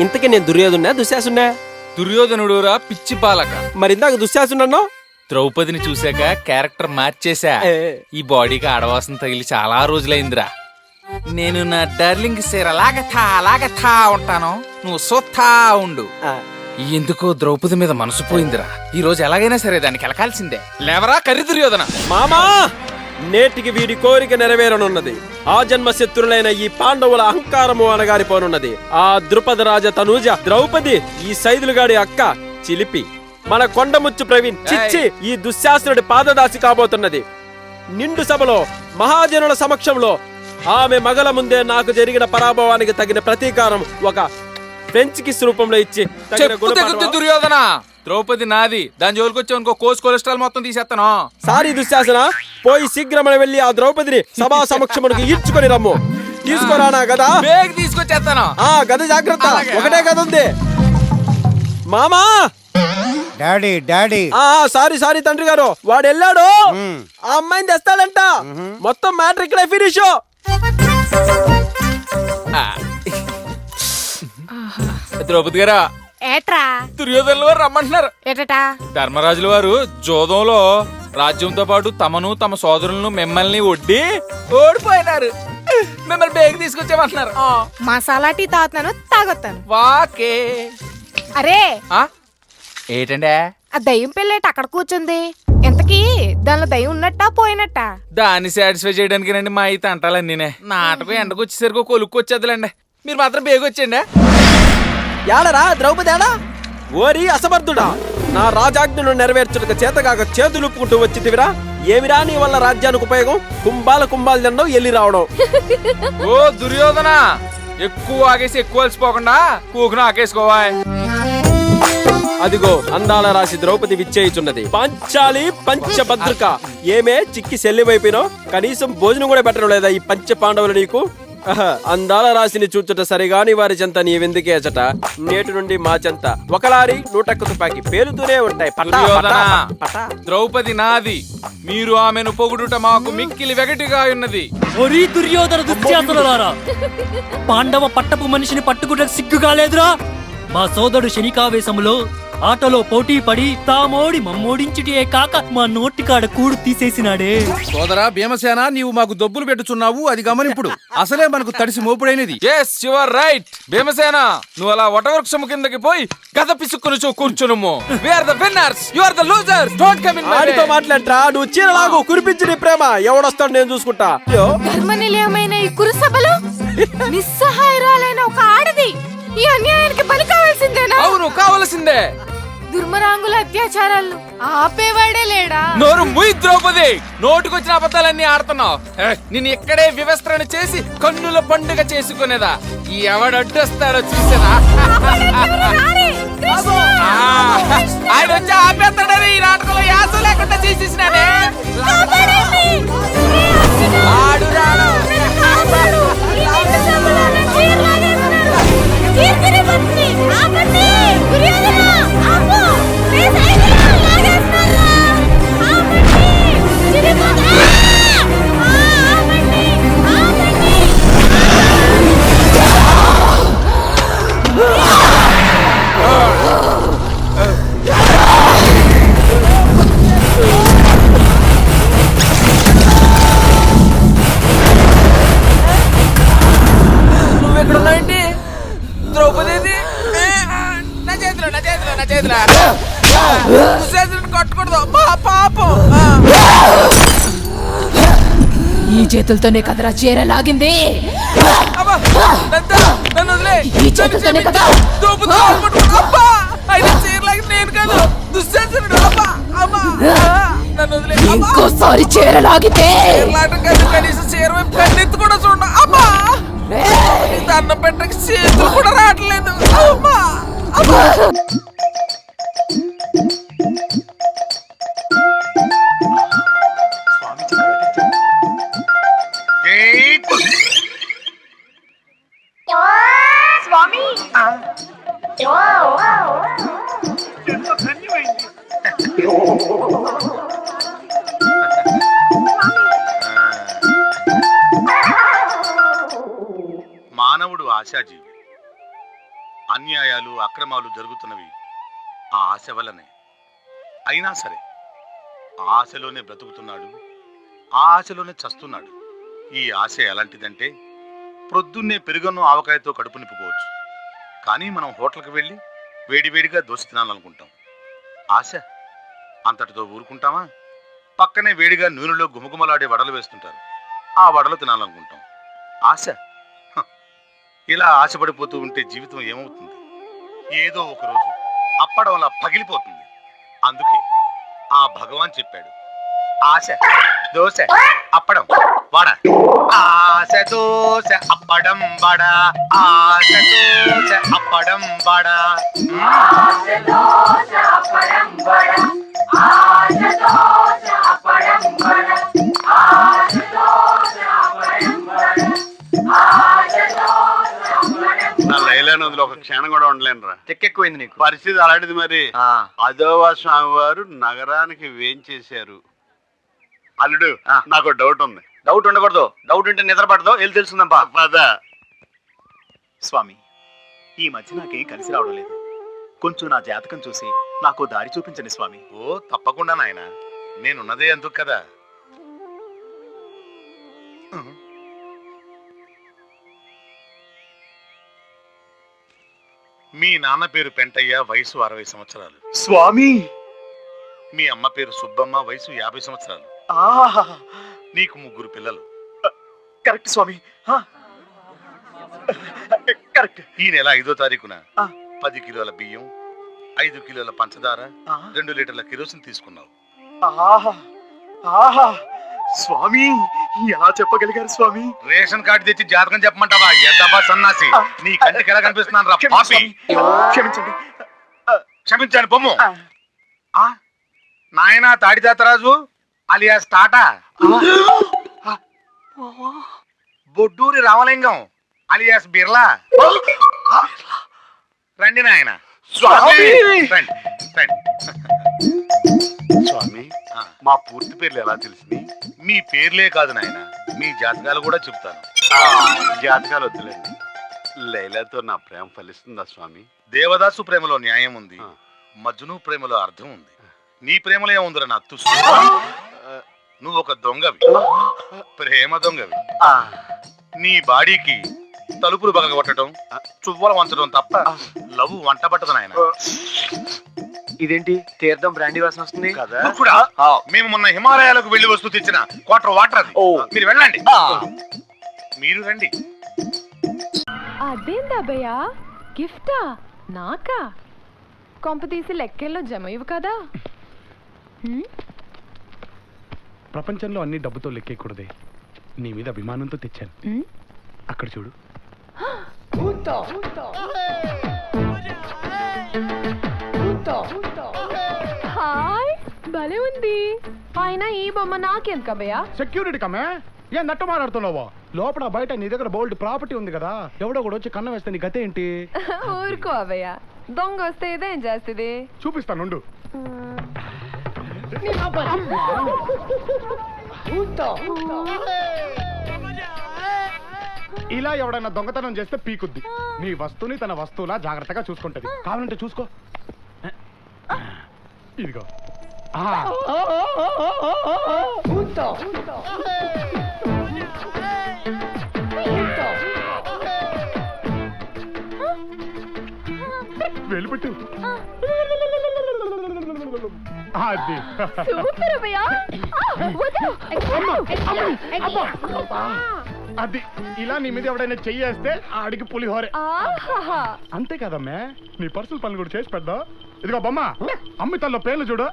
ఇంతకీ నేను దుశ్శాసున్నా? దుర్యోధనుడురా పిచ్చి పాలక. మరి ఇందాక దుశ్శాసున్నాను. ద్రౌపదిని చూశాక క్యారెక్టర్ మార్చేశా. ఈ బాడీకి ఆడవాసం తగిలి చాలా రోజులైందిరా. నేను నా డార్లింగ్ సేర్ అలాగతా ఉంటాను, నువ్వు సొత్తా ఉండు. ఎందుకో ద్రౌపది మీద మనసు పోయిందిరా. ఈ రోజు ఎలాగైనా సరే దాన్ని కెలకాల్సిందే. లేవరా కర్రి దుర్యోధన. మామా, నేటికి వీడి కోరిక నెరవేరనున్నది. ఆ జన్మ శత్రులైన ఈ పాండవుల అహంకారము అనగారిపోనున్నది. ఆ ద్రుపద రాజ తనూజ ద్రౌపది, ఈ సైదులుగాడి అక్క చిలిపి, మన కొండముచ్చు ప్రవీణ్ చిచ్చి ఈ దుశ్శాసనుడి పాదదాసి కాబోతున్నది. నిండు సభలో మహాజనుల సమక్షంలో ఆమె మగల ముందే నాకు జరిగిన పరాభవానికి తగిన ప్రతీకారం ఒక ఫ్రెంచ్ కిస్ రూపంలో ఇచ్చి దుర్యోధన. ద్రౌపది నాది, దాని జోలికొచ్చే ఇంకో కొలెస్ట్రాల్ మొత్తం తీసేస్తాను. సారీ దుశ్శాసన, పోయి శీఘ్రమని వెళ్ళి ఆ ద్రౌపదిని సభా సమక్షమునికి ఈడ్చుకొని రమ్ము. తీసుకురానా గదా? తీసుకొచ్చేస్తాను. గద జాగ్రత్త, ఒకటే గద ఉంది. మామా, డాడీ సారీ తండ్రి గారు, వాడు వెళ్ళాడు. ఆ అమ్మాయిని తెస్తాడంట. మొత్తం మ్యాటర్ ఇక్కడే ఫినిష్. ద్రౌపది గారా, ఏట్రా దుర్యోధనుల వారు రమ్మంటున్నారు. ఏటా? ధర్మరాజుల వారు జోదంలో రాజ్యంతో పాటు తమను తమ సోదరులను మిమ్మల్ని ఒడ్డి ఓడిపోయినారు. మిమ్మల్ని బేగ తీసుకొచ్చామంటున్నారు. మసాలా టీ తాగుతాను, తాగొత్తాను. వాకే. అరే ఏటండే? ఆ దయ్యం పిల్లేట అక్కడ కూర్చుంది. ఎంతకీ దానిలో దయ్యం ఉన్నట్టా పోయినట్టా? దాన్ని సాటిస్ఫై చేయడానికి రండి మా అయితే అంటాలండి. నాటకం ఎండకు వచ్చేసరికి కొలుక్కు వచ్చేదిలేండి. మీరు మాత్రం బేగొచ్చండి. ఏడరా ద్రౌపది ఏడా? ఓరి అసమర్థుడా, నా రాజాజ్ఞను నెరవేర్చుటకు చేతగాక చేతులుప్పుకుంటూ వచ్చితివిరా. ఏమిరా నీ వల్ల రాజ్యానికి ఉపయోగం? కుంభాలు తినడం, ఎల్లి రావడం. ఓ దుర్యోధన, ఎక్కువ ఆగేసి ఎక్కువ అలసిపోకుండా కూకును ఆకేసుకోవా. అదిగో అందాల రాశి ద్రౌపది విచ్చేయుచున్నది. పంచాలి పంచభద్రక. ఏమే చిక్కి సెల్లివైపోయినో, కనీసం భోజనం కూడా పెట్టడం లేదా ఈ పంచ పాండవులు నీకు? అందాల రాశిని చూచుట సరిగాని వారి చెంత నీవెందుకేచట. నేటి నుండి మా చెంత ఒకలారి 100 తుపాకి పేలుతూనే ఉంటాయి. ద్రౌపది నాది, మీరు ఆమెను పొగుడుట మాకు మిక్కిలి వెగటిగా ఉన్నది. దుర్యోధన దుశ్శాసనులారా, పాండవ పట్టపు మనిషిని పట్టుకుంటే సిగ్గుగా లేదురా? మా సోదరుడు శనికావేశంలో ఆటలో పోటీ పడి తామోడి మమ్మోడించుటే కాక మా నోటికాడ కూడు తీసేసినాడే. సోదరా భీమసేన, నీవు మాకు దొబ్బులు పెట్టుచున్నావు, అది గమనింపుడు. అసలే మనకు తడిసి మోపుడైనది. yes you are right Bhimasena. నువ్వు అలా వటవృక్షము కిందకి పోయి గద పిసుక్కుని కూర్చును. we are the winners, you are the losers, don't come in my way. ఆడితో మాట్లాడరా, నువ్వు చీరలాగు కురిపించి నీ ప్రేమ ఎవడొస్తాడు నేను చూసుకుంటా. ధర్మనిలయమైన ఈ కురుసభలో నిస్సహాయరాలైన ఒక ఆడది ఈ అన్యాయానికి బలి కావాల్సిందేనా? అవును, కావాల్సిందే. దుర్మరాంగుల అత్యాచారాలు ఆపేవాడే లేడా? నోరు ముయ్ ద్రౌపది, నోటుకొచ్చిన అబద్ధాలన్నీ ఆడుతున్నావు. నిన్ను ఇక్కడే వివస్త్రణ చేసి కన్నుల పండుగ చేసుకునేదా. ఎవడడ్డొస్తాడో చూసేదా. ఆయన వచ్చి ఆపేస్తాడని ఈ నాటకంలో యాస లేకుండా చేసేసినానే. ఆడు రాడు. నువ్వెక్కడున్నావేంటి? ద్రౌపది కొట్టకూడదు, పాపం. ఈ చేతులతోనే కదరా చీర లాగింది. ఈ చేతులతోనే కదా ఇంకోసారి చీర లాగితే కనీసం చీర వైపు కన్నెత్తి కూడా చూడ. అమ్మా, దండం పెట్టక చేతులు కూడా రావట్లేదు. అమ్మా స్వామి మానవుడు ఆశాజీవి. అన్యాయాలు అక్రమాలు జరుగుతున్నవి ఆ ఆశ వల్లనే. అయినా సరే ఆ ఆశలోనే బ్రతుకుతున్నాడు, ఆ ఆశలోనే చస్తున్నాడు. ఈ ఆశ ఎలాంటిదంటే ప్రొద్దున్నే పెరుగన్ను ఆవకాయతో కడుపు నింపుకోవచ్చు, కానీ మనం హోటల్కి వెళ్ళి వేడివేడిగా దోశ తినాలనుకుంటాం. ఆశ అంతటితో ఊరుకుంటామా? పక్కనే వేడిగా నూనెలో గుమగుమలాడే వడలు వేస్తుంటారు, ఆ వడలు తినాలనుకుంటాం. ఆశ ఇలా ఆశపడిపోతూ ఉంటే జీవితం ఏమవుతుంది? ఏదో ఒక రోజు అప్పడంలా పగిలిపోతుంది. అందుకే ఆ భగవాన్ చెప్పాడు, ఆశ దోశ అప్పడం వడ, ఆశ దోశ అప్పడం వడ, ఆశ దోశ అప్పడం వడ. నా లైలా నదిలో ఒక క్షణం కూడా ఉండలేనురా. చెక్కెక్కువైంది నీకు. పరిస్థితి అలాంటిది. మరి అదోవా స్వామి వారు నగరానికి వేంచేశారు. అల్లుడు, నాకు డౌట్ ఉంది. డౌట్ ఉండకూడదు. డౌట్ ఉంటే నిద్ర పడదు. వెళ్ళి తెలుసుకుందాంపా. పద. స్వామి, ఈ మధ్య నాకేం కలిసి రావడం లేదు. కొంచెం నా జాతకం చూసి నాకు దారి చూపించండి స్వామి. ఓ తప్పకుండా నాయన, నేనున్నదే ఎందుకు కదా. మీ నాన్న పేరు పెంటయ్య, వయసు 60 సంవత్సరాలు. స్వామి, మీ అమ్మ పేరు సుబ్బమ్మ, వయసు 50 సంవత్సరాలు. ఆహా, నీకు 3 పిల్లలు. కరెక్ట్ స్వామి, కరెక్ట్. ఈ నెల 5వ తారీఖున 10 కిలోల బియ్యం, 5 కిలోల పంచదార, 2 లీటర్ల కిరోసిన్ తీసుకున్నావు. ఆహా ఆహా, స్వామి ఎలా చెప్పగలిగారు స్వామి? రేషన్ కార్డు తెచ్చి జాతకం చెప్పమంటావా? ఎద్దవా సన్నాసి, నీ కంటికి ఎలా కనిపిస్తున్నాను రా పాపి. క్షమించండి. క్షమించాను పొమ్ము. నాయనా తాడిదాతరాజు అలియాస్ టాటా, బొడ్డూరి రామలింగం అలియాస్ బిర్లా, రండి నాయన. స్వామి! రండి, రండి. స్వామి, మా పూర్తి పేర్లు ఎలా తెలిసింది? మీ పేర్లే కాదు నాయన, మీ జాతకాలు కూడా చెప్తాను. జాతకాలు వద్దులేండి. లైలాతో నా ప్రేమ ఫలిస్తుందా స్వామి? దేవదాసు ప్రేమలో న్యాయం ఉంది, మజ్ను ప్రేమలో అర్థం ఉంది. నీ ప్రేమలో ఏముందిరా నా తుస్సు? నువ్వు ఒక దొంగవి, ప్రేమ దొంగవి. నీ బాడీకి తలుపులు బగలగొట్టడం, చువ్వలు వంచడం తప్ప లవ్ వంట పట్టదు నాయన. ఇదేంటి తీర్థం బ్రాండీ వాసన వస్తుంది కదా? మేము మొన్న హిమాలయాలకు వెళ్లి వస్తూ తెచ్చిన క్వార్టర్ వాటర్ అది. మీరు వెళ్ళండి. మీరు రండి. అదేందబ్బయ్యా, గిఫ్టా నాకా? కొంప తీసి లెక్కెల్లో జమ ఇవ్వు కదా. ప్రపంచంలో అన్ని డబ్బుతో లెక్కేయకూడదే, నీ మీద అభిమానంతో తెచ్చాను. అక్కడ చూడు. హాయ్, భలే ఉంది. ఆయన ఈ బొమ్మ నాకెందుకబ్బయ్యా? సెక్యూరిటీ కమే ఏం నట్టు మాట్లాడుతున్నావా? లోపల బయట నీ దగ్గర బోల్డ్ ప్రాపర్టీ ఉంది కదా, ఎవడో కూడా వచ్చి కన్న వేస్తే నీ గతే ఏంటి? ఊరుకో అబ్బయ్యా, దొంగ వస్తే ఇదేం చేస్తుంది? చూపిస్తానుండు. ఇలా ఎవడైనా దొంగతనం చేస్తే పీకుద్ది. నీ వస్తువుని తన వస్తువులా జాగ్రత్తగా చూసుకుంటది. కావాలంటే చూసుకో. ఇదిగో. వెళ్ళిపెట్టు. అది సూపర్ అబ్బయ్యా. అది ఇలా నీ మీద ఎవడైనా చెయ్యేస్తే ఆడికి పులిహోరే. అంతే కదమ్మే, నీ పర్సనల్ పనులు కూడా చేసి పెద్దా. ఇదిగో బొమ్మ, అమ్మితల్లో పేర్లు చూడు.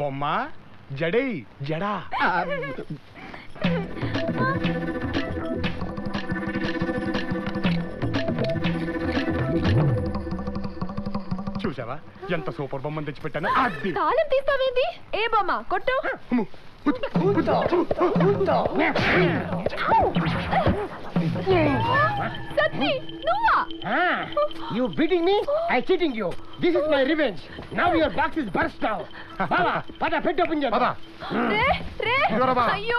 బొమ్మ జడై జడా. చూసావా ఎంత సూపర్ బొమ్మను తెచ్చిపెట్టాను. తాళం తీస్తావేంది? ఏ బొమ్మ కొట్టు. సత్తి నువ్వా? You beating me? I cheating you. This is my revenge. Now your box is burst now. బాబా పద పెట్టి ఓపెన్ చేద్దాం. బాబా రే రే అయ్యో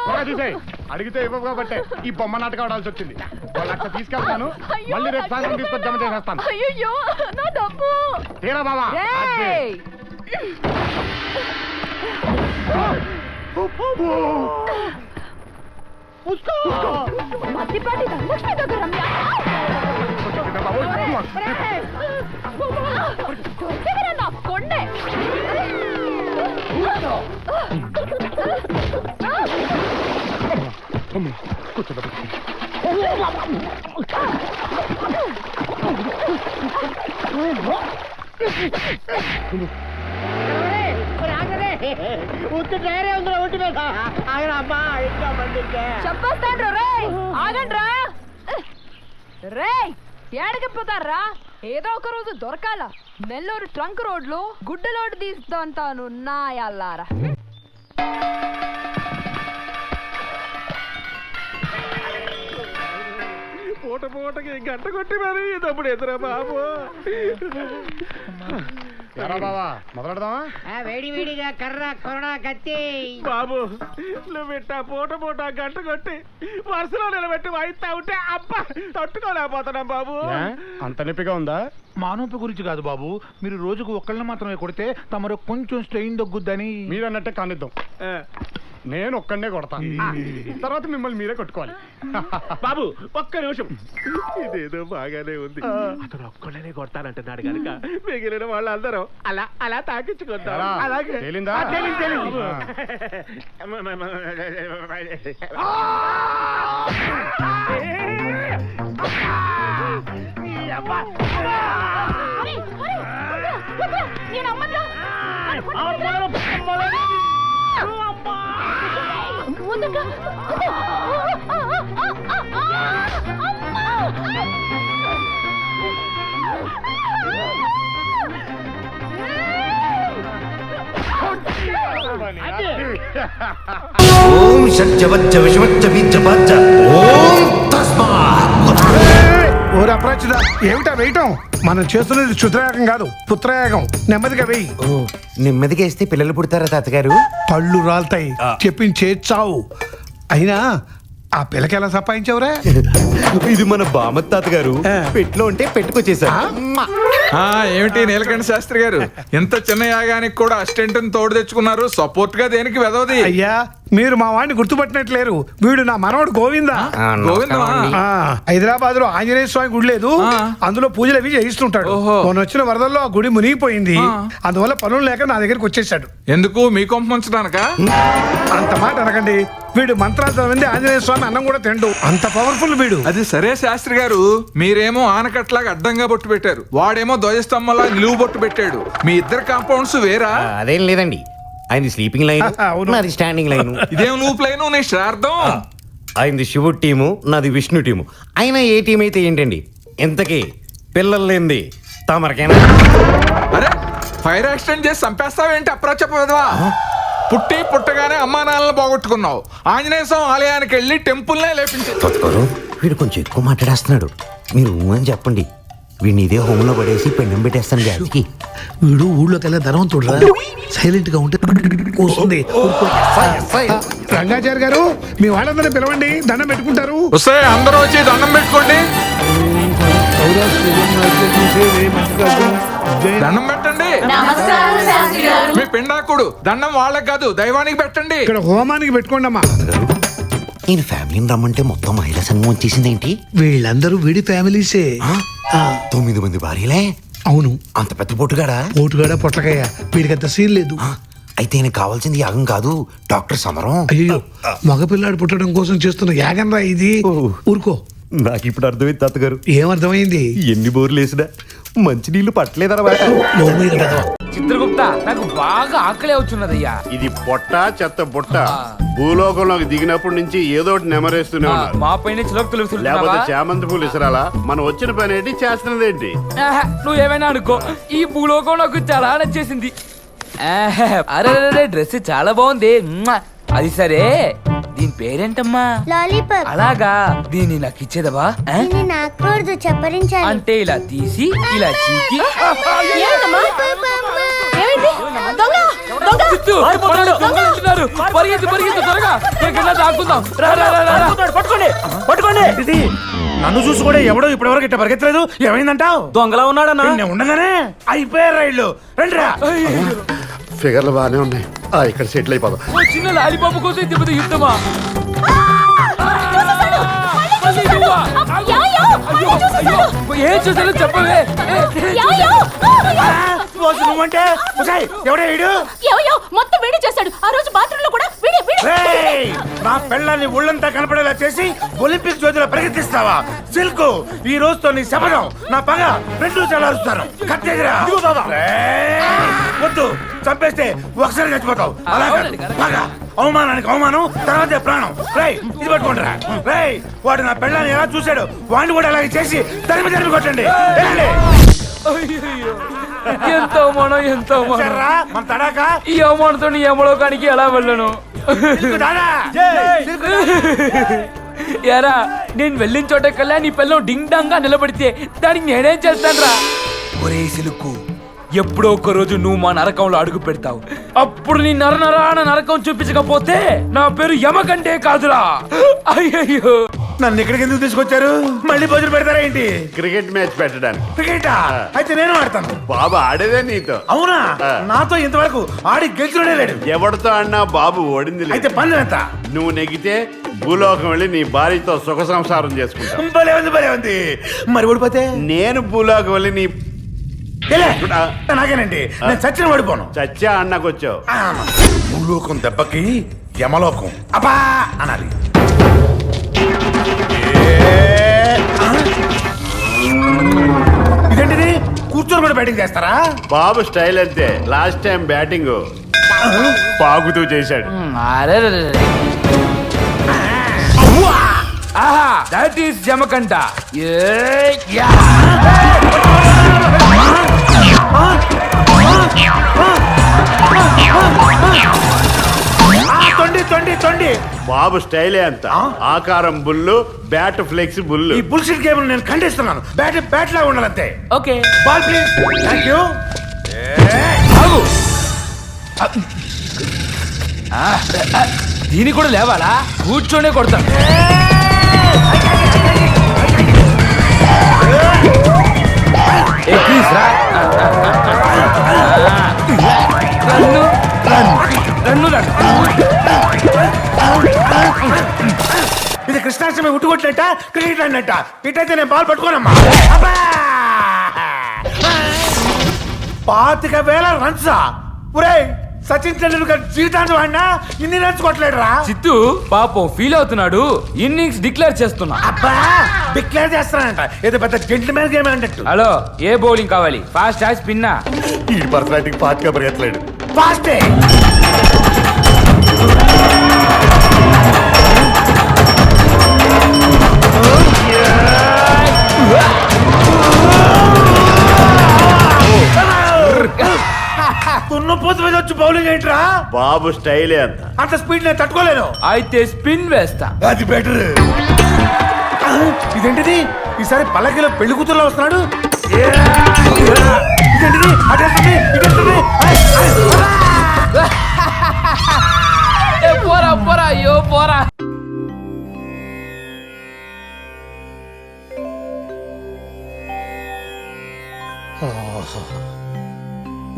అడిగితే ఇవ్వవు కాబట్టే ఈ బొమ్మ నాటకం ఆడాల్సి వచ్చింది. 1 లక్ష తీసుకెళ్తాను, మళ్ళీ రేపు సాయంత్రం తీసుకొచ్చి జమ చేసేస్తాను. అయ్యో నా డబ్బు తీరా బాబా. మధ్యపాటి ధనలక్ష్మి దగ్గర రమ్య. దొరికేవరన్నా కొండే. చెప్పేస్తాను రే, ఆగండి రా. రే ఏడకి పోతారా? ఏదో ఒక రోజు దొరకాల. నెల్లూరు ట్రంక్ రోడ్లో గుడ్డలోడు తీస్తాను నా యల్లారా. పూటకి గంట కొట్టి మరి తప్పుడు ఎదురా బాబు. బాబా మొదలెడదామా? వేడి వేడిగా కర్ర కొరడా కత్తి. బాబు నువ్వు ఇట్టా పూట గంట కొట్టి వరుసలో నిలబెట్టి వాయిస్తా ఉంటే అబ్బా తట్టుకోలేకపోతున్నాం బాబు. అంత నొప్పిగా ఉందా? మా నొప్పి గురించి కాదు బాబు, మీరు రోజుకు ఒక్కళ్ళని మాత్రమే కొడితే తమరు కొంచెం స్ట్రెయిన్ తగ్గుద్దని. మీరు అన్నట్టే కానిద్దాం. నేను ఒక్కడే కొడతాను, తర్వాత మిమ్మల్ని మీరే కొట్టుకోవాలి. బాబు ఒక్క నిమిషం, ఇదేదో బాగానే ఉంది. అతను ఒక్కళ్ళనే కొడతానంటున్నాడు కనుక మిగిలిన వాళ్ళందరూ అలా అలా తాకించుకుంటారు. అలాగే తేలిందా? ఓం షట్జవజ్జ విషవజ్జ బీజపజ్జ ఓం తస్మాత్. ఓరి అప్రాచుడా, ఏమిటా వేయటం? మనం చేస్తున్నది క్షుద్రయాగం కాదు, పుత్రయాగం. నెమ్మదిగా వెయ్యి. నెమ్మదిగా వేస్తే పిల్లలు పుడతారా తాతగారు? పళ్ళు రాలుతాయి, చెప్పించే చావు. అయినా ఆ పిల్లకి ఎలా సంపాదించావురా? ఇది మన బామత్ తాతగారు పెట్లో ఉంటే పెట్టుకొచ్చేసారు. ఏమిటి నీలకంఠ శాస్త్రి గారు, ఇంత చిన్న యాగానికి కూడా అసిస్టెంట్ తోడు తెచ్చుకున్నారు. సపోర్ట్ గా దేనికి వెదవది? అయ్యా మీరు మా వాడిని గుర్తుపట్టినట్లేరు. వీడు నా మనవడు గోవిందా. హైదరాబాద్ లో ఆంజనేయ స్వామి గుడి లేదు, అందులో పూజలు అవి చేయిస్తుంటాడు. మొన్న వచ్చిన వరదల్లో ఆ గుడి మునిగిపోయింది, అందువల్ల పనులు లేక నా దగ్గరికి వచ్చేసాడు. ఎందుకు మీ కొంప ముంచడానిక? అంత మాట అనకండి. వీడు మంత్రాలు చదివింది ఆంజనేయ స్వామి అన్నం కూడా తిండు, అంత పవర్ఫుల్ వీడు. అది సరే శాస్త్రి గారు, మీరేమో ఆనకట్లాగా అడ్డంగా బొట్టు పెట్టారు, వాడేమో ధ్వజస్తంభంలా నిలువు బొట్టు పెట్టాడు. మీ ఇద్దరు కాంపౌండ్స్ వేరా? అదేం లేదండి, ఆయనది స్లీపింగ్ లైన్, నాది స్టాండింగ్ లైన్. ఇదేం లూప్ లైన్, నీ శ్రార్థం. ఆయనది శివుడు టీము, నాది విష్ణు టీము. అయినా ఏ టీం అయితే ఏంటండి, ఇంతకీ పిల్లలు లేనిది తమరికేనా? అరే ఫైర్ యాక్సిడెంట్ చేసి చంపేస్తావేంటి అప్రచపదవా? పుట్టి పుట్టగానే అమ్మా నాన్నలు పోగొట్టుకున్నావు. ఆంజనేయ స్వామి ఆలయానికి వెళ్ళి టెంపుల్నే లేపించారు. వీడు కొంచెం ఎక్కువ మాట్లాడేస్తున్నాడు, మీరు అని చెప్పండి. వీడిని ఇదే హోంలో పడేసి పెండం పెట్టేస్తాను జాతికి. వీడు ఊళ్ళోకి వెళ్ళే ధనవంతుడు, సైలెంట్ గా ఉంటే వస్తుంది. రంగాచారి గారు, మీ వాళ్ళందరూ పిలవండి, దండం పెట్టుకుంటారు. వస్తే అందరూ వచ్చి దండం పెట్టుకోండి. దండం పెట్టండి. మీ పిండాకుడు దండం వాళ్ళకి కాదు దైవానికి పెట్టండి. ఇక్కడ హోమానికి పెట్టుకోండి అమ్మా. ఈయన ఫ్యామిలీని రమ్మంటే మొత్తం మహిళా సంఘం వచ్చేసింది ఏంటి? వీళ్ళందరూ వీడి ఫ్యామిలీసే. 9 మంది భార్యలే? అవును. అంత పెద్ద పొట్టుగాడా? పోటుగాడా పొట్లకాయ, వీడికంత సీన్ లేదు. అయితే ఈయన కావాల్సింది యాగం కాదు, డాక్టర్ సమరం. అయ్యో, మగపిల్లాడు పుట్టడం కోసం చేస్తున్న యాగం రా ఇది. ఊరుకో. నాకు ఇప్పుడు అర్థమైంది తాతగారు. ఏమర్థమైంది? ఎన్ని బోర్లు వేసినా మంచినీళ్ళు పట్టలేదన్నమాట. చిత్రగుప్త, నాకు బాగా ఆకలి అవుతున్నదయ్యా. ఇది పొట్ట చెత్త బుట్ట. భూలోకంలోకి దిగినప్పటి నుంచి ఏదో ఒకటి నెమరేస్తూనే ఉన్నారు. మా పైన చిలకలు లేకపోతే చామంతి పూలు ఇసరాలా? మనం వచ్చిన పని ఏంటి, చేస్తున్నది ఏంటి? నువ్వు ఏమైనా అనుకో, ఈ భూలోకం నాకు చాలా నచ్చేసింది. అరే డ్రెస్ చాలా బాగుంది. అది సరే, దీని పేరేంటమ్మా? లాలీపాప్. అలాగా, దీన్ని నాకు ఇచ్చేదవా? ఇది నాకూడదు, చప్పరించాలి. అంటే ఇలా తీసి ఇలా చీకి ఇది నన్ను చూసి కూడా ఎవడో ఇప్పటివరకు ఇట్ట పరిగెత్తలేదు. ఏమైందంటావు? దొంగలా ఉన్నాడన్నా. నేను ఉండగానే అయిపోయారు రైళ్ళు. రండిరా. ఫిగర్లు బాగానే ఉన్నాయి. ఇక్కడ సెటిల్ అయిపోదాం. చిన్న లాలిపాపు కోసం ఇంత పెద్ద యుద్ధమా? ఏం చూసారో చెప్పవే. నువ్వంటే ఎవడే వీడు? మొత్తం వేడి చేశాడు. ఆ రోజు బాత్రూమ్ లో కూడా రేయ్, నా పెళ్ళాన్ని ఒళ్ళంతా కనపడేలా చేసి ఒలింపిక్ జ్యోతిలో ప్రకటిస్తావా? సిల్కు, ఈ రోజుతో నీ శపథం. నా పగ రెండు చలారుస్తాను. కట్టేదిరా. వద్దు, చంపేస్తే ఒకసారి చచ్చిపోతావు. అలా కాదు. పగ, అవమానానికి అవమానం, తర్వాతే ప్రాణం. రేయ్, ఇది పట్టుకుంటారా? రేయ్, వాడు నా పెళ్ళాన్ని ఎలా చూశాడు, వాడిని కూడా అలాగే చేసి తరిమి తరిమి కొట్టండి. ఎంత అవమానం, ఎంత అవమానం. మన తడాక ఈ అవమానంతో నీ యమలోకానికి ఎలా వెళ్ళను? యారా, నేను వెళ్ళిన చోట కల్లా నీ పిల్లం డింగ్ డాంగ్ గా నిలబడితే దానికి నేనేం చేస్తాను రా? ఒరే సిలుకు, ఎప్పుడో ఒక రోజు నువ్వు మా నరకంలో అడుగు పెడతావు. అప్పుడు నీ నరనరాన నరకం చూపించకపోతే నా పేరు యమకంటే కాదురా. అయ్యయ్యో, నన్ను ఇక్కడికి ఎందుకు తీసుకొచ్చారు? మళ్ళీ భోజనం పెడతారా ఏంటి? క్రికెట్ మ్యాచ్ పెట్టడానికి. క్రికెటా? అయితే నేను ఆడతాను. బాబు ఆడేదే నీతో. అవునా? నాతో ఇంతవరకు ఆడి గెలిచినోడే లేడు. ఎవరితో ఆడినా బాబు ఓడింది లేదు. అయితే పనులు ఎంత? నువ్వు నెగితే భూలోకం వెళ్ళి నీ భార్యతో సుఖ సంసారం చేసుకుంటా. భలే ఉంది, భలే ఉంది. మరి ఓడిపోతే? నేను భూలోకం వెళ్ళి నీ నాకేనండి, నేను చచ్చిన ఓడిపోను. చచ్చా అన్నకొచ్చావు. భూలోకం దెబ్బకి యమలోకం అబ్బా అనాలి. ఇదేంటిది? కూర్చొని కూడా బ్యాటింగ్ చేస్తారా? బాబు స్టైల్ అంతే. లాస్ట్ టైం బ్యాటింగ్ పాగుతూ చేశాడు. ఆహా, దట్ ఈస్ జమకంట. తొండి తొండి తొండి. బాబు స్టైలే అంత. ఆకారం బుల్లు, బ్యాట్ ఫ్లెక్స్ బుల్లు. ఈ బుల్షిట్ గేమ్ నేను ఖండిస్తున్నాను. బ్యాట్ బ్యాట్ లాగా ఉండాలంతే. Okay, ball please. Thank you. దీని కూడా లేవాలా? కూర్చోనే కొడతాను. ఇది కృష్ణాష్టమి ఉట్టుకొట్టినట్ట, క్రికెట్ అన్నట్ట. ఇటైతే నేను బాల్ పట్టుకోనమ్మా. 25,000 రన్సా? ఒరేయ్, సచిన్ టెండూల్కర్ జీవితాంతం ఆడినా ఇన్ని రన్స్ కొట్టలేడురా. చిత్తు పాపం ఫీల్ అవుతున్నాడు. ఇన్నింగ్స్ డిక్లేర్ చేస్తున్నా. అబ్బా, డిక్లేర్ చేస్తానంట. ఏదో పెద్ద జెంటిల్మెన్ గేమ్ అన్నట్టు. హలో, ఏ బౌలింగ్ కావాలి? ఫాస్ట్ స్పిన్నా? ఈ పర్సనాలిటీకి ఫాస్ట్ గా పరిగెత్తలేడు. ఫాస్టే. తున్నపోతు మీద వచ్చి బౌలింగ్ ఏంట్రా? బాబు స్టైలే అంత. అంత స్పీడ్ నేను తట్టుకోలేను. అయితే స్పిన్ వేస్తా. అది బెటర్. ఇదేంటిది? ఈసారి పల్లకిలో పెళ్లి కూతురులో వస్తున్నాడు. ఇదేంటిది? అటేస్తుంది, ఇటేస్తుంది. పోరా పోరా, అయ్యో పోరా.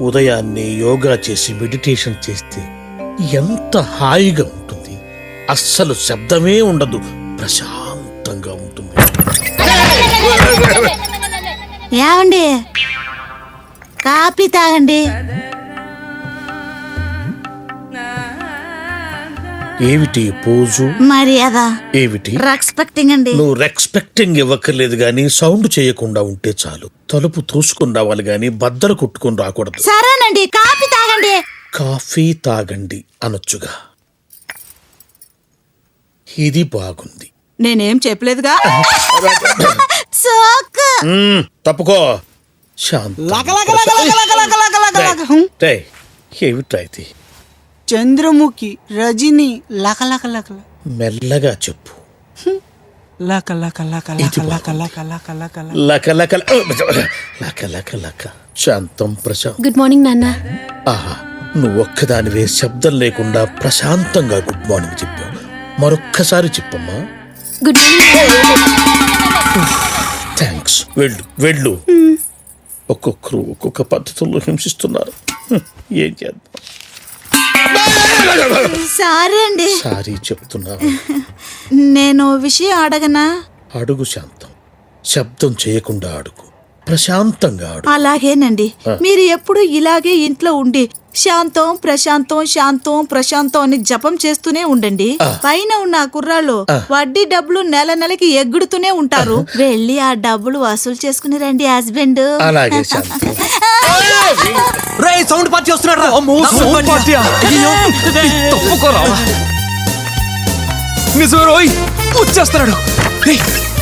ఉదయాన్నే యోగా చేసి మెడిటేషన్ చేస్తే ఎంత హాయిగా ఉంటుంది. అస్సలు శబ్దమే ఉండదు, ప్రశాంతంగా ఉంటుంది. ఏమండి, కాఫీ తాగండి. ఏమిటి పోజు? మర్యాద. ఏమిటి? రెస్పెక్టింగ్ అండి. నువ్వు రెస్పెక్టింగ్ ఇవ్వక్కర్లేదు గాని సౌండ్ చేయకుండా ఉంటే చాలు. తలుపు తోసుకుని రావాలి గాని బద్దలు కొట్టుకుని రాకూడదు. సరేనండి, కాఫీ తాగండి. కాఫీ తాగండి అనొచ్చుగా. ఇది బాగుంది. నేనేం చెప్పలేదుగా. సోకు. తప్పుకో. ఏమిట్రా ఇది? చంద్రముఖి, రజని, లకలక లకల. మెల్లగా చెప్పు. లక లక లక లక లక లక లక లక లక లక లక లక లక. శాంతం ప్రశాంతం. గుడ్ మార్నింగ్ నాన్న. ఆహా, నువ్వు ఒక్కదానివే శబ్దం లేకుండా ప్రశాంతంగా గుడ్ మార్నింగ్ చెప్పావు. మరొక్కసారి చెప్పమ్మా. Good morning. థ్యాంక్స్. వెళ్ళు వెళ్ళు. ఒక్కొక్కరు ఒక్కొక్క పద్ధతుల్లో హింసిస్తున్నారు. ఏం చేద్దాం. సారీ అండి. సారీ చెప్తున్నా. నేను విషయం అడగనా? అడుగు శాంతం. శబ్దం చేయకుండా అడుగు. ప్రశాంతంగా అడుగు. అలాగేనండి. మీరు ఎప్పుడు ఇలాగే ఇంట్లో ఉండి శాంతం ప్రశాంతం శాంతం ప్రశాంతం అని జపం చేస్తూనే ఉండండి. పైన ఉన్న ఆ కుర్రాళ్ళు వడ్డీ డబ్బులు నెల నెలకి ఎగ్గుడుతూనే ఉంటారు. వెళ్ళి ఆ డబ్బులు వసూలు చేసుకుని రండి హస్బెండ్. అలాగే శాంతం. సౌండ్ పార్టీ వస్తున్నాడు. నిజమే రోయ్, వచ్చేస్తున్నాడు.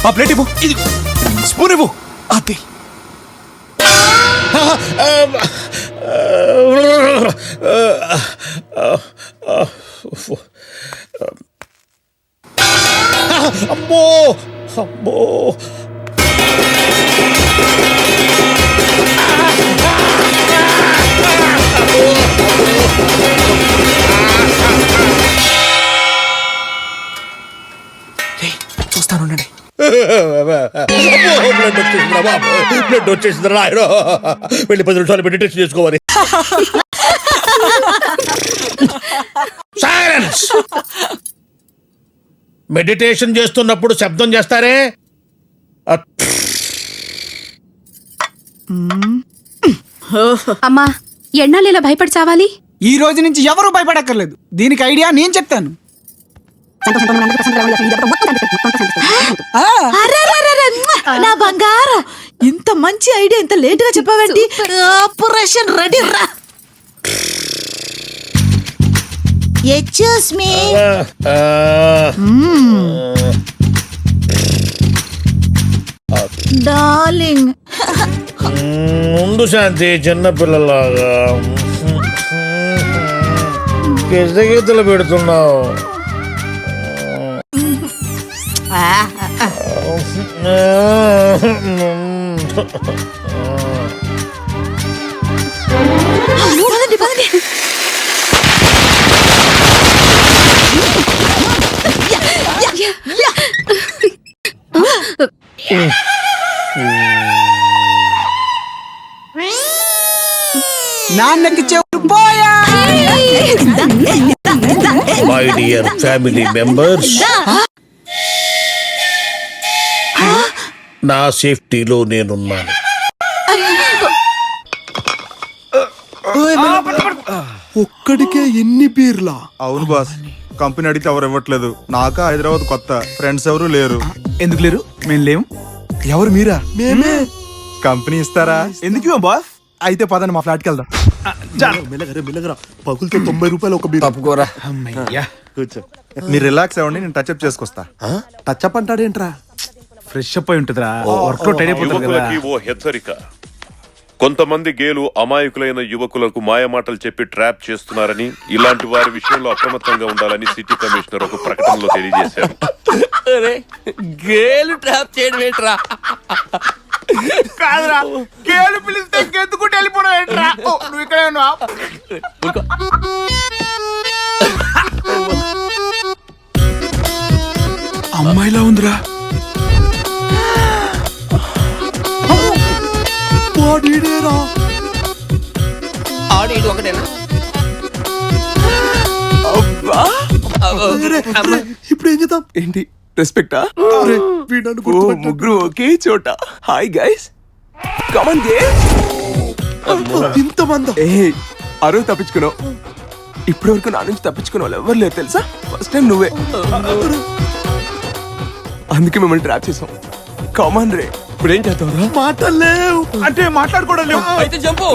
ఆ ప్లేట్ ఇవ్వు, స్పూన్ ఇవ్వు. అది అమ్మో అమ్మో. చూస్తాను. బ్లడ్ వచ్చేసింది రాయడు. వెళ్ళి 10 నిమిషాలు మెడిటేషన్ చేసుకోవాలి. సైలెన్స్. మెడిటేషన్ చేస్తున్నప్పుడు శబ్దం చేస్తారే. అమ్మా, ఎన్నాళ్ళు ఇలా భయపడి చావాలి? ఈ రోజు నుంచి ఎవరు భయపడక్కర్లేదు. దీనికి ఐడియా నేను చెప్తాను. నా బంగారం, ఇంత మంచి ఐడియా ఇంత లేట్ గా చెప్పావేంటి? ఆపరేషన్ రెడీ రా. Excuse me. డార్లింగ్. ముందు శాంతి చిన్నపిల్లలాగా గీతలు పెడుతున్నావు. పదండి పదండి. నాన్నకి చెవులు పోయా. మై డియర్ ఫ్యామిలీ మెంబర్స్, నా సేఫ్టీలో నేనున్నాను. ఒక్కడికే ఎన్ని బీర్లా? అవును బాస్, కంపెనీ అడిగితే ఎవరు ఇవ్వట్లేదు. నాకా హైదరాబాద్ కొత్త, ఫ్రెండ్స్ ఎవరు లేరు. ఎందుకు లేరు? మేము లేము. ఎవరు మీరా? మేమే. కంపెనీ ఇస్తారా? ఎందుకు బాస్? అయితే పదండి మా ఫ్లాట్కి వెళ్దాం. మెల్లగరా పగులతో 90 రూపాయలు ఒక బీర్. తప్పుకోరా. కూర్చో. మీరు రిలాక్స్ అవ్వండి, నేను టచ్అప్ చేసుకొస్తా. టచ్అప్ అంటాడేంట్రా? ఫ్రెష్ అప్ అయి ఉంటుందిరా. వర్కౌట్ అయిపోతుంది కదా. ఓ హెచ్చరిక. కొంతమంది గేలు అమాయకులైన యువకులకు మాయమాటలు చెప్పి ట్రాప్ చేస్తున్నారని, ఇలాంటి వారి విషయంలో అప్రమత్తంగా ఉండాలని సిటీ కమిషనర్ ఒక ప్రకటనలో తెలియజేశారు. గేలు ట్రాప్ చేయడం ఏంట్రా? కాదురా, గేలు పిలిస్తే గెత్తుకుంటూ వెళ్ళిపోవడం ఏంట్రా? నువ్వు ఇక్కడే ఉన్నావా? అమ్మాయిలా ఉందిరా. ఆడేడు ఒకటేనా? ఇప్పుడు ఏం చేద్దాం? ఏంటి రెస్పెక్టా? ముగ్గురు ఒకే చోట. హాయ్ గైస్, కమన్ గే. ఇంతమంది అరువు తప్పించుకున్నావు. ఇప్పటి వరకు నా నుంచి తప్పించుకున్న వాళ్ళు ఎవరు లేరు తెలుసా? ఫస్ట్ టైం నువ్వే. అందుకే మిమ్మల్ని ట్రాప్ చేసాం. కమన్ రే. ఇప్పుడు ఏం చేద్దాం? మాటలు లేవు అంటే మాట్లాడుకోవడం లేవు. అయితే జంపు.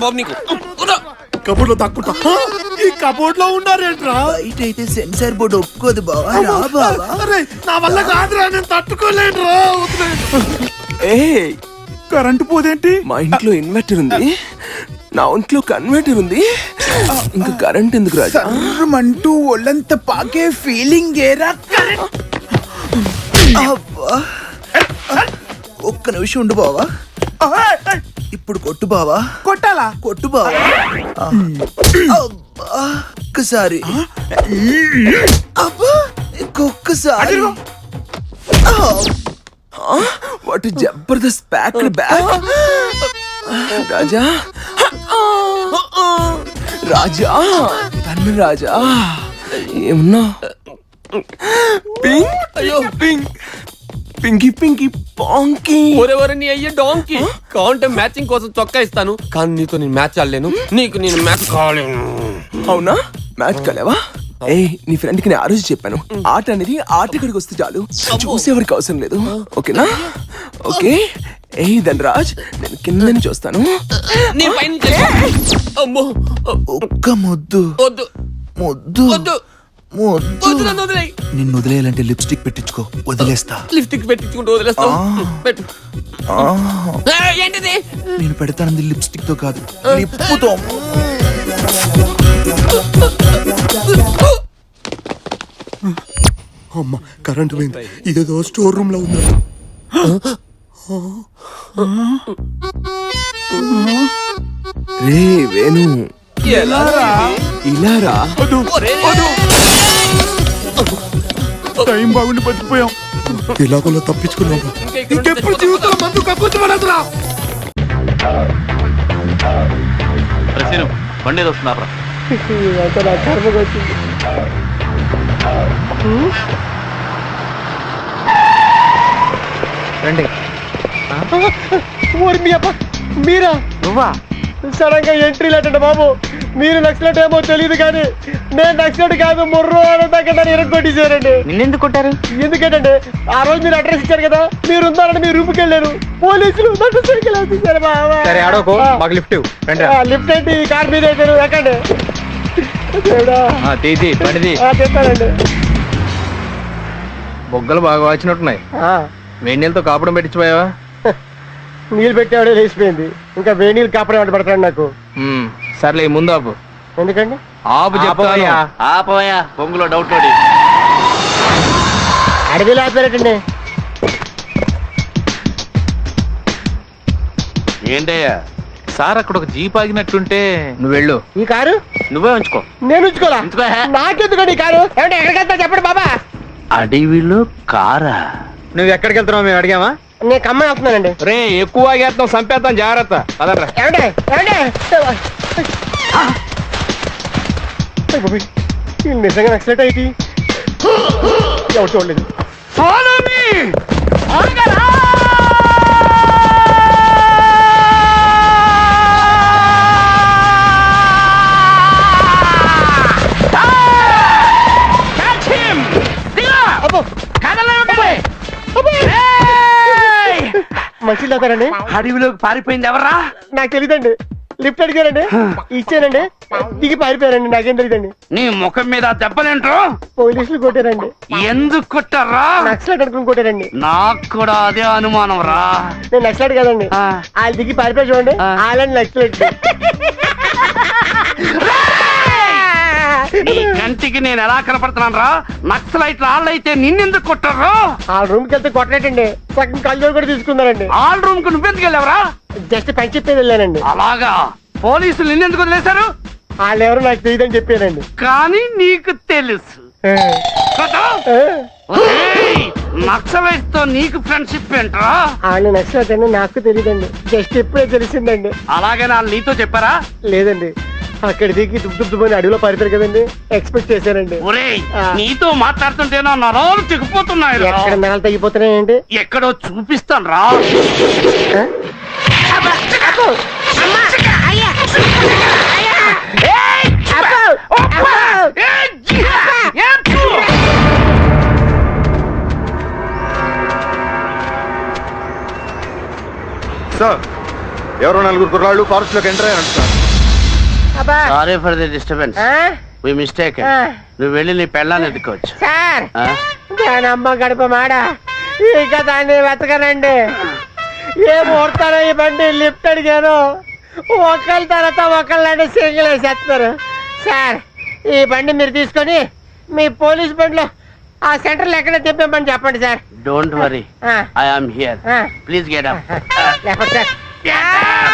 బాబు నీకు కబోర్డ్ లో తక్కుంటా. ఈ కబోర్డ్ లో ఉన్నారేంట్రా? ఇటైతే సెన్సార్ బోర్డు ఒప్పుకోదు బావా. నా వల్ల కాదురా, నేను తట్టుకోలేనురా. కరెంటు పోదేంటి? మా ఇంట్లో ఇన్వర్టర్ ఉంది, నా ఒంట్లో కన్వర్టర్ ఉంది, ఇంకా కరెంట్ ఎందుకు రాజా? అంటూ ఒళ్ళంత పాకే ఫీలింగ్ ఏరా. ఒక్క నిమిషం ఉండు బావా. ఇప్పుడు కొట్టు బావా. కొట్టాలా? కొట్టు బావా. ఒక్కసారి ఇంకొక్కసారి. What Jabardasth packed back. రాజా రాజా తన్ను రాజా. ఏమన్నా పింక్? అయ్యో పింక్ పింకీ పింకీ పాంకీ. ఒరే నీ అయ్యే డాంకీ, కావాలంటే మ్యాచింగ్ కోసం చొక్కా ఇస్తాను, కానీ నీతో నేను మ్యాచ్ ఆడలేను, నీకు నేను మ్యాచ్ కాలేను. అవునా? మ్యాచ్ కలేవా? ఏ నీ ఫ్రెండ్ కి నేను ఆ రోజు చెప్పాను, ఆట అనేది ఆటగాడికి వస్తే చాలు, చూసేవాడికి అవసరం లేదు. ఓకేనా? ఓకే. ఏ ధనరాజ్, నేను కింద నుంచి వస్తాను. ఒక్క ముద్దు. ముద్దు నిన్ను వదిలేయాలంటే లిప్స్టిక్ పెట్టించుకో, వదిలేస్తా. లిప్స్టిక్ పెట్టించుకుంటూ వదిలేస్తావు? పెట్టు. ఏంటిది? నేను పెడతానంది లిప్స్టిక్ తో కాదు, లిప్పుతో. అమ్మ కరెంట్ పోయింది. ఇదేదో స్టోర్ రూమ్ లో ఉంది. రే వేణు, ఇలారా. టైం బాగుండి బతికిపోయాం. ఇలాగోలా తప్పించుకున్నాం. ఇంకెప్పుడు జీవితంలో మందు కప్పుతున్నా. బండి వస్తున్నారా? రండి. మీరా? నువ్వా? సడన్ గా ఎంట్రీ లేటండి బాబు. మీరు నక్సలెట్ ఏమో తెలియదు కానీ నేను నక్సలెట్ కాదు, ముర్రు దగ్గర ఎరగొట్టేశారండి. నిన్నెందుకు కొట్టారు? ఎందుకంటే ఆ రోజు మీరు అడ్రస్ ఇచ్చారు కదా, మీరు ఉన్నారని మీ రూమ్కి వెళ్ళారు. పోలీసులు లిఫ్ట్ లిఫ్ట్ ఏంటి? కార్ మీద అయితే ఎక్కండి. చెప్తానండి. బొగ్గలు బాగా వాచినట్టున్నాయి. వేడి నీళ్ళతో కాపడం పెట్టించిపోయావా? నీళ్ళు పెట్టాడే లేచిపోయింది, ఇంకా వేడి నీళ్ళు కాపడం అంటే పడతాడు నాకు. సర్లే ముందు ఆపు. ఎందుకండి? ఆపు ఆపోయా, పొంగులో డౌట్ అడవిలో ఆపారటండి. ఏంటయ్యా సార్, అక్కడ ఒక జీప్ ఆగినట్టుంటే నువ్వు వెళ్ళు. ఈ కారు నువ్వే ఉంచుకో. నేను ఉంచుకోవాలా? నాకెందుకండి ఈ కారు? ఏమంటే ఎక్కడికి వెళ్తా చెప్పండి బాబా. అడవిలో కారా? నువ్వు ఎక్కడికి వెళ్తున్నావు మేము అడిగామా? నేను ఖమ్మం వెళ్తున్నానండి. రే ఎక్కువ ఆగేస్తాం, చంపేస్తాం, జాగ్రత్త. పదరా. నిజంగా నక్సలెట్ అయితే ఎవరు చూడలేదు. మంచి అవుతారండి. అడవిలోకి పారిపోయింది ఎవర్రా? నాకు తెలీదండి. లిఫ్ట్ అడిగారండి, ఇచ్చానండి, దిగి పారిపోయారండి. నాకేం తెలియదండి. నీ ముఖం మీద దెబ్బలేంట్రో? పోలీసులు కొట్టారండి. ఎందుకు కొట్టారా? నక్సలెట్ అనుకుని కొట్టారండి. నాకు కూడా అదే అనుమానం రా. నేను నక్సలెట్ కదండి. వాళ్ళు దిగి పారిపోయి చూడండి, వాళ్ళని నక్సలెట్. నీ కంటికి నేను ఎలా కనపడుతున్నాను రా? నక్సలైట్లు వాళ్ళైతే నిన్నెందుకు కొట్టారు? ఆ రూమ్ కి వెళ్తే కొట్టలేటండి, సగం కళ్ళు కూడా తీసుకున్నారండి. ఆ రూమ్ కు నువ్వెందుకు వెళ్ళావరా? జస్ట్ పని చెప్పేది వెళ్ళానండి. అలాగా? పోలీసులు నిన్నెందుకు వదిలేశారు? వాళ్ళు ఎవరు నాకు తెలియదని చెప్పారండి. కానీ నీకు తెలుసు. నక్సలైట్ తో నీకు ఫ్రెండ్షిప్ ఏంట్రా? వాళ్ళు నక్సలైట్ అని నాకు తెలియదండి, జస్ట్ ఇప్పుడే తెలిసిందండి. అలాగే వాళ్ళు నీతో చెప్పారా? లేదండి, అక్కడ దిగి దుబ్బని అడవిలో పారిపోయారు కదండి, ఎక్స్పెక్ట్ చేశానండి. నీతో మాట్లాడుతుంటే నా నరాలు తెగిపోతున్నాయి. ఎక్కడ నరాలు తగ్గిపోతున్నాయండి? ఎక్కడో చూపిస్తాను రా. సార్, ఎవరో నలుగురు కుర్రాళ్ళు ఫారెస్ట్ లోకి ఎంటర్ అయ్యారు sir. Sorry for the disturbance, we mistake. నువ్వు వెళ్ళి నీ పెళ్ళాన్ని ఎత్తుకోవచ్చు. సార్, దాని అమ్మ గడప మాడ, ఇక దాన్ని వెతకనండి. ఏ ముహూర్తారో ఈ బండి లిఫ్ట్ అడిగాను, ఒకళ్ళ తర్వాత ఒకళ్ళంటే సింగిల్ వేసేస్తున్నారు. సార్ ఈ బండి మీరు తీసుకొని మీ పోలీస్ బండిలో ఆ సెంటర్లో ఎక్కడ తిప్పమని చెప్పండి sir. Don't worry, I am here. Please get up. లేకపోతే సార్